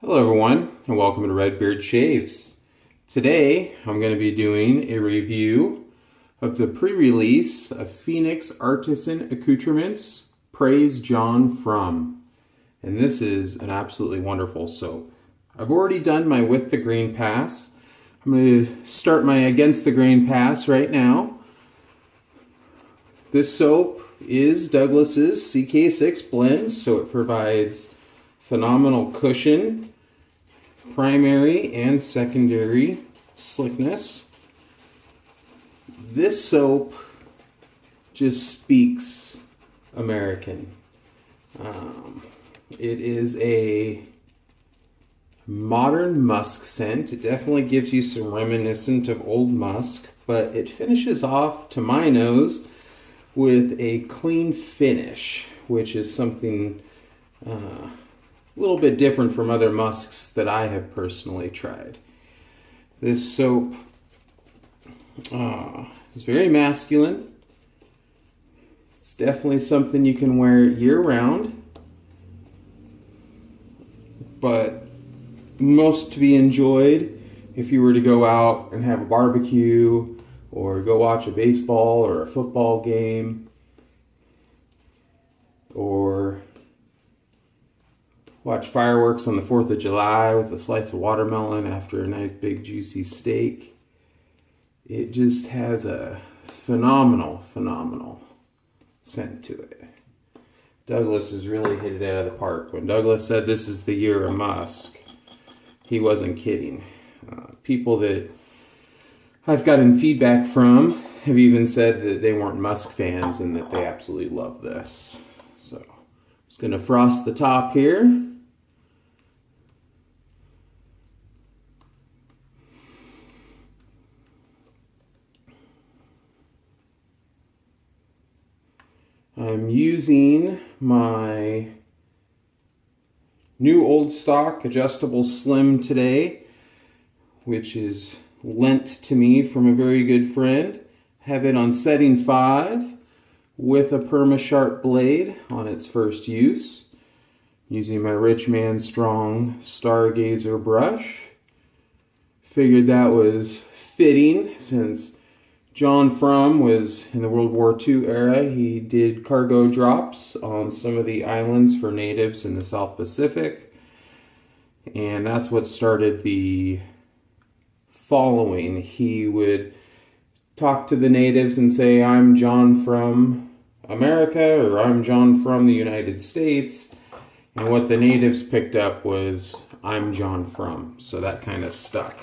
Hello everyone, and welcome to Redbeard Shaves. Today I'm going to be doing a review of the pre-release of Phoenix Artisan Accoutrements Praise John Frum. And this is an absolutely wonderful soap. I've already done my With the Grain pass. I'm going to start my Against the Grain pass right now. This soap is Douglas's CK6 blend, so it provides phenomenal cushion, primary and secondary slickness. This soap just speaks American. It is a modern musk scent. It definitely gives you some reminiscent of old musk, but it finishes off, to my nose, with a clean finish, which is something a little bit different from other musks that I have personally tried. This soap is very masculine. It's definitely something you can wear year-round, but most to be enjoyed if you were to go out and have a barbecue or go watch a baseball or a football game, or watch fireworks on the 4th of July with a slice of watermelon after a nice big juicy steak. It just has a phenomenal scent to it. Douglas has really hit it out of the park. When Douglas said this is the year of musk, he wasn't kidding. People that I've gotten feedback from have even said that they weren't musk fans and that they absolutely love this. So I'm just going to frost the top here. I'm using my new old stock adjustable slim today, which is lent to me from a very good friend. Have it on setting 5 with a Perma-Sharp blade on its first use. Using my Rich Man Strong Stargazer brush. Figured that was fitting since John Frum was in the World War II era. He did cargo drops on some of the islands for natives in the South Pacific. And that's what started the following. He would talk to the natives and say, "I'm John from America," or "I'm John from the United States." And what the natives picked up was, "I'm John Frum." So that kind of stuck.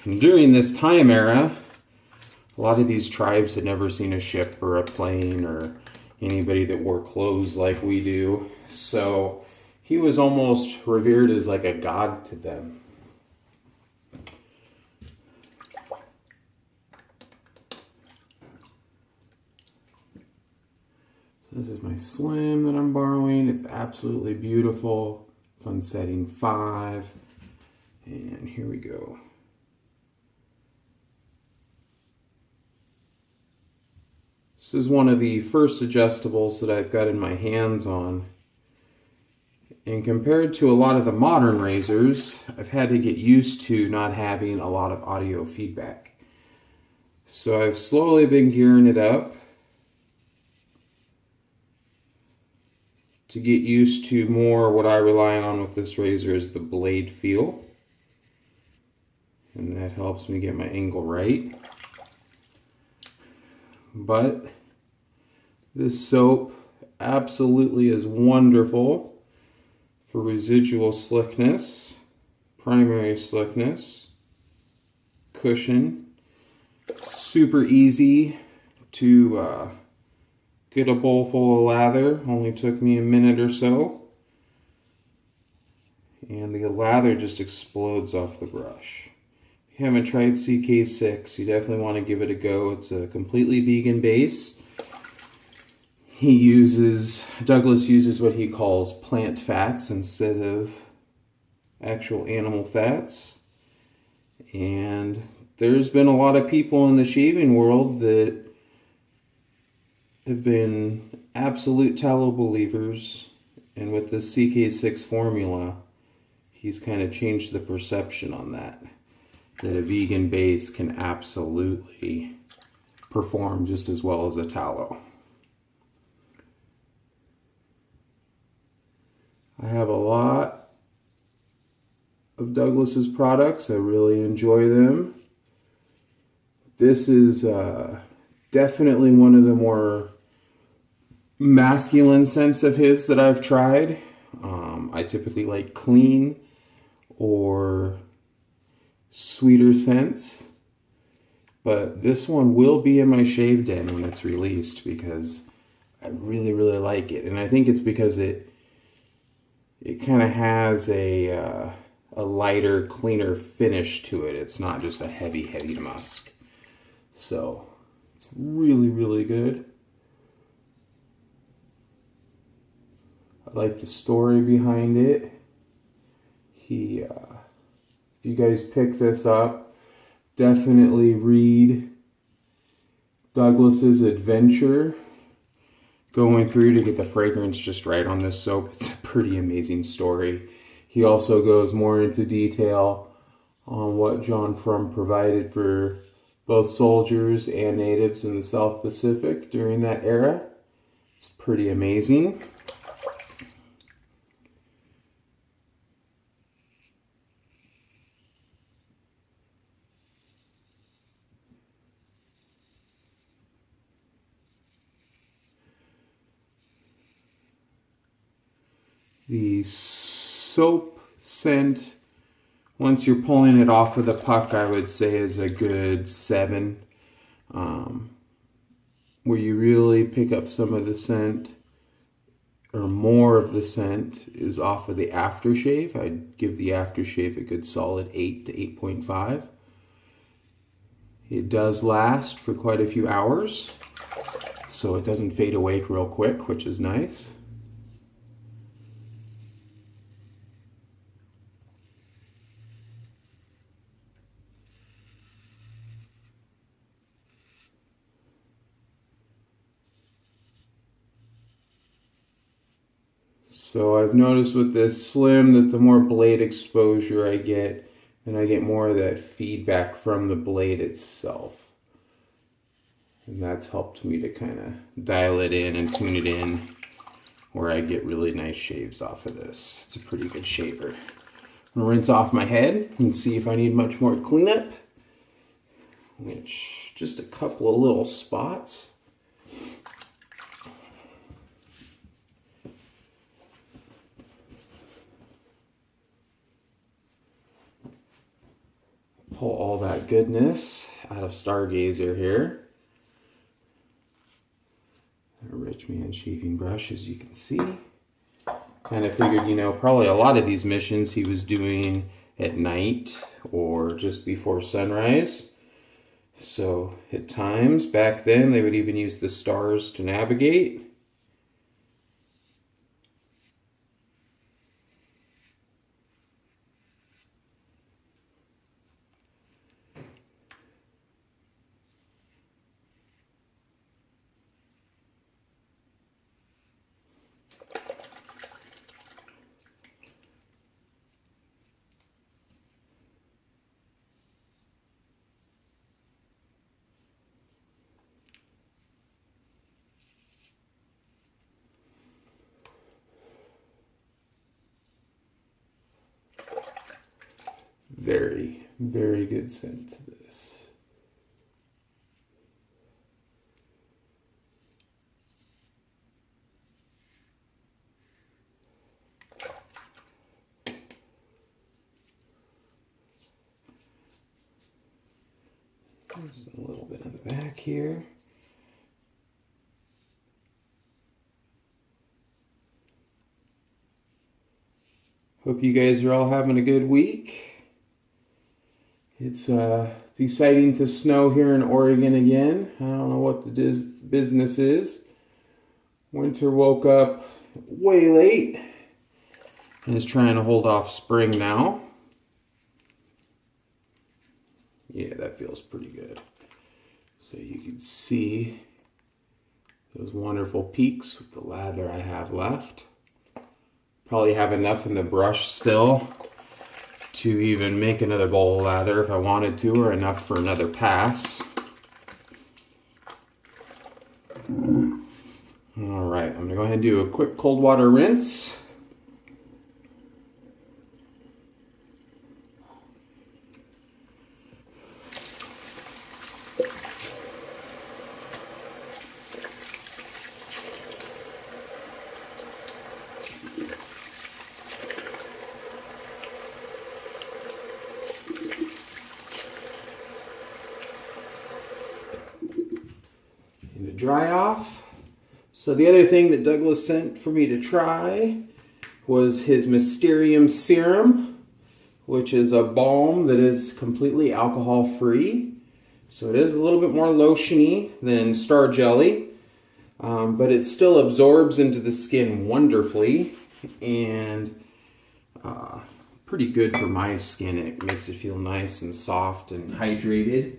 And during this time era, a lot of these tribes had never seen a ship or a plane or anybody that wore clothes like we do. So he was almost revered as like a god to them. This is my slim that I'm borrowing. It's absolutely beautiful. It's on setting 5. And here we go. This is one of the first adjustables that I've got in my hands on. And compared to a lot of the modern razors, I've had to get used to not having a lot of audio feedback. So I've slowly been gearing it up to get used to more. What I rely on with this razor is the blade feel. And that helps me get my angle right. But this soap absolutely is wonderful for residual slickness, primary slickness, cushion. Super easy to get a bowl full of lather. Only took me a minute or so. And the lather just explodes off the brush. If you haven't tried CK6, you definitely want to give it a go. It's a completely vegan base. Douglas uses what he calls plant fats instead of actual animal fats. And there's been a lot of people in the shaving world that have been absolute tallow believers, and with this CK6 formula, he's kind of changed the perception on that a vegan base can absolutely perform just as well as a tallow. I have a lot of Douglas's products. I really enjoy them. This is definitely one of the more masculine scents of his that I've tried. I typically like clean or sweeter scents, but this one will be in my shave den when it's released because I really like it. And I think it's because it kind of has a lighter, cleaner finish to it. It's not just a heavy musk. So it's really good. I like the story behind it. If you guys pick this up, definitely read Douglas's adventure going through to get the fragrance just right on this soap. It's a pretty amazing story. He also goes more into detail on what John Frum provided for both soldiers and natives in the South Pacific during that era. It's pretty amazing. The soap scent, once you're pulling it off of the puck, I would say is a good 7. Where you really pick up some of the scent, or more of the scent, is off of the aftershave. I'd give the aftershave a good solid 8 to 8.5. It does last for quite a few hours, so it doesn't fade away real quick, which is nice. So I've noticed with this Slim that the more blade exposure I get, then I get more of that feedback from the blade itself. And that's helped me to kind of dial it in and tune it in where I get really nice shaves off of this. It's a pretty good shaver. I'm gonna rinse off my head and see if I need much more cleanup, which just a couple of little spots. Pull all that goodness out of Stargazer here. A rich man shaving brush, as you can see. Kind of figured, you know, probably a lot of these missions he was doing at night or just before sunrise. So at times back then they would even use the stars to navigate. Very good scent to this. There's a little bit on the back here. Hope you guys are all having a good week. It's deciding to snow here in Oregon again. I don't know what the business is. Winter woke up way late and is trying to hold off spring now. Yeah, that feels pretty good. So you can see those wonderful peaks with the lather I have left. Probably have enough in the brush still to even make another bowl of lather if I wanted to, or enough for another pass. All right, I'm gonna go ahead and do a quick cold water rinse. And to dry off. So the other thing that Douglas sent for me to try was his Mysterium Serum, which is a balm that is completely alcohol free. So it is a little bit more lotiony than Star Jelly, but it still absorbs into the skin wonderfully, and pretty good for my skin. It makes it feel nice and soft and hydrated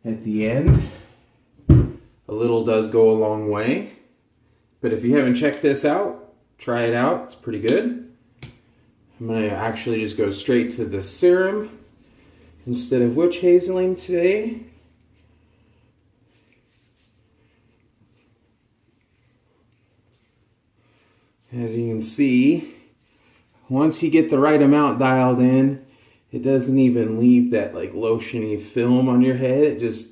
at the end. A little does go a long way. But if you haven't checked this out, try it out. It's pretty good. I'm going to actually just go straight to the serum instead of witch hazeling today. As you can see, once you get the right amount dialed in, it doesn't even leave that like lotiony film on your head. It just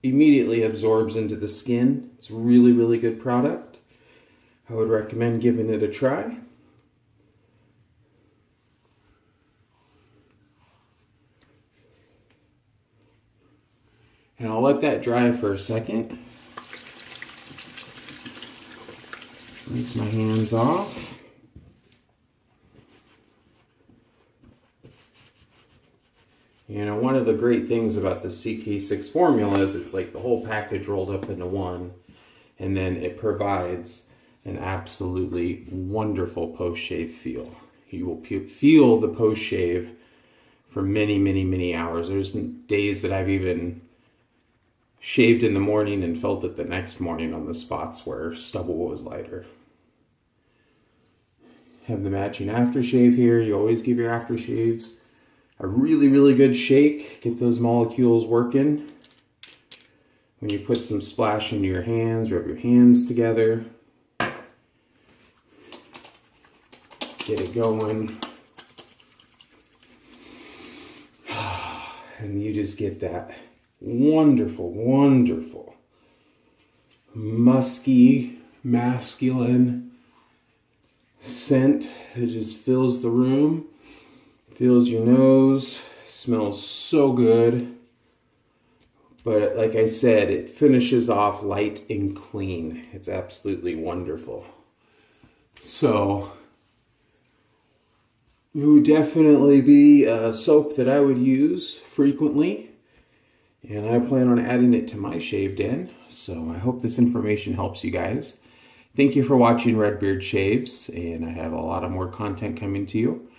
immediately absorbs into the skin. It's a really, really good product. I would recommend giving it a try. And I'll let that dry for a second. Rinse my hands off. You know, one of the great things about the CK6 formula is it's like the whole package rolled up into one, and then it provides an absolutely wonderful post-shave feel. You will feel the post-shave for many, many, many hours. There's days that I've even shaved in the morning and felt it the next morning on the spots where stubble was lighter. Have the matching aftershave here. You always give your aftershaves a really, really good shake. Get those molecules working. When you put some splash into your hands, rub your hands together. Get it going. And you just get that wonderful, wonderful, musky, masculine scent that just fills the room, fills your nose, smells so good. But like I said, it finishes off light and clean. It's absolutely wonderful. So it would definitely be a soap that I would use frequently, and I plan on adding it to my shaved end. So I hope this information helps you guys. Thank you for watching Redbeard Shaves, and I have a lot of more content coming to you.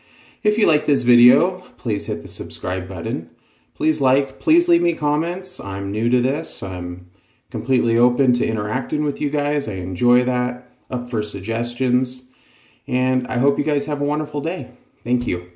If you like this video, please hit the subscribe button. Please leave me comments. I'm new to this. I'm completely open to interacting with you guys. I enjoy that. Up for suggestions. And I hope you guys have a wonderful day. Thank you.